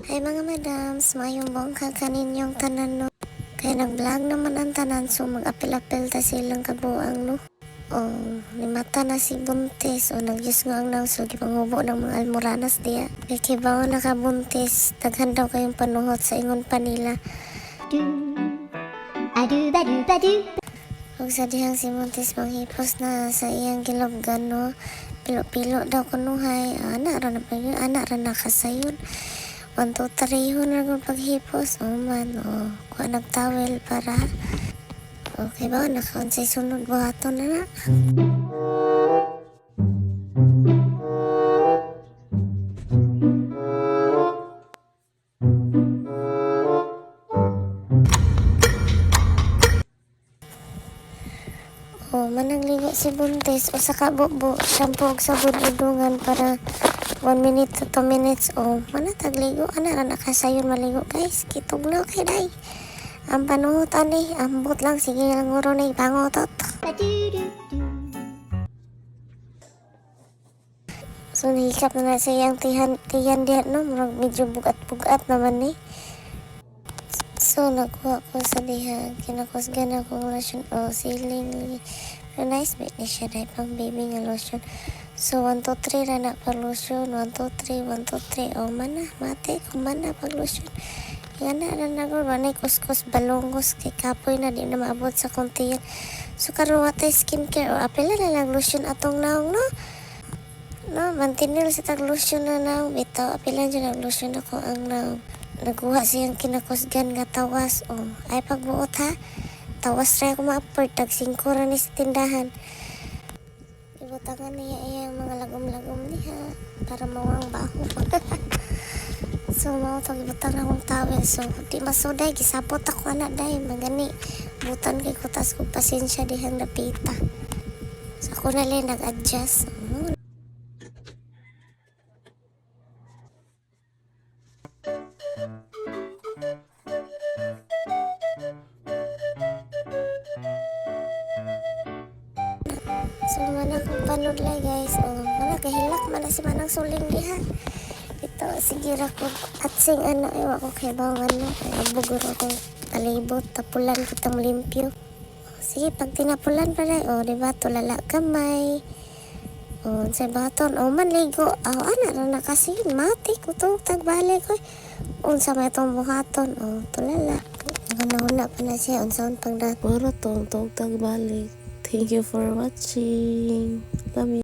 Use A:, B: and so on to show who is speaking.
A: Ay mga madams, mayong bongkag kaninyong tanan no. Kaya nag-vlog naman ang tanan, so mag-apil-apil ta silang kabuang no. O, limata na si Buntis, o nagyos nga ang naw, so gipangubo ng mga almoranas diya. Kaya kibaw nakabuntis, daghan daw kayong panuhot sa ingon pa nila. Huwag sa dihang si Buntis manghipos na sa iyang gilobgan no. Pilo-pilo daw kunuhay, anak ra nakasayod. 1, 2, 3 na kung paghipos. Man, kuha nagtawel para. Okay ba? Nakaunsay sunod buhaton na na. Manangligo si Buntis o sa kabubo, shampoo og sabon udungan para 1 minute to 2 minutes o manatagligo ana ra nakasayon maligo guys, kitog na kay day ang panuhot ani ambot lang, sige lang nguro na ipangotot. So nahikap na siyang tiyan diyan no, medyo bugat-bugat naman ni. So nakuha ko sa diha, kinakusgan akong lotion o siling. Pero nice bit ni siya dahil pang baby nga lotion. So 1, 2, 3 ra na pag lotion, 1, 2, 3, 1, 2, 3. O mana, mate kung mana pag lotion. Yan na nagor, manay kuskus balongos kay kapoy na di na maabot sa kontiyan. So karon watay skincare o apela na lang lotion atong naong no. No, mantinil sa tag lotion na naong bitaw, apela dyan ang lotion ako ang naong. Naguha siyang kinakusgan nga tawas o ay pagbuot ha, tawas rin ako ma-upward tag 5 ra ni sa tindahan. Ibutangan niya iyang mga lagom-lagom niya para mawang baho. So mao tag ibutang akong towel, so di masuday gisapot ako anak day magani butan kay kutas ko pasensya dihang napita. So ako na lang nag-adjust. So mana kong panood lang guys. Mana kahilak mana si manang suling diha. Ito sige ra ko at sing ano ewa ko kay bawang ano kay abugor akong palibot tapulan kita malimpyo. Sige pag tinapulan pa dai di ba tulala kamay. Sa baton man ligo. Ana ra nakasin mati ko to tagbalik ko. Unsa may tong buhaton tulala. Nahuna pa na siya unsaon pang dat.
B: Para tong tagbalik. Thank you for watching. Love you.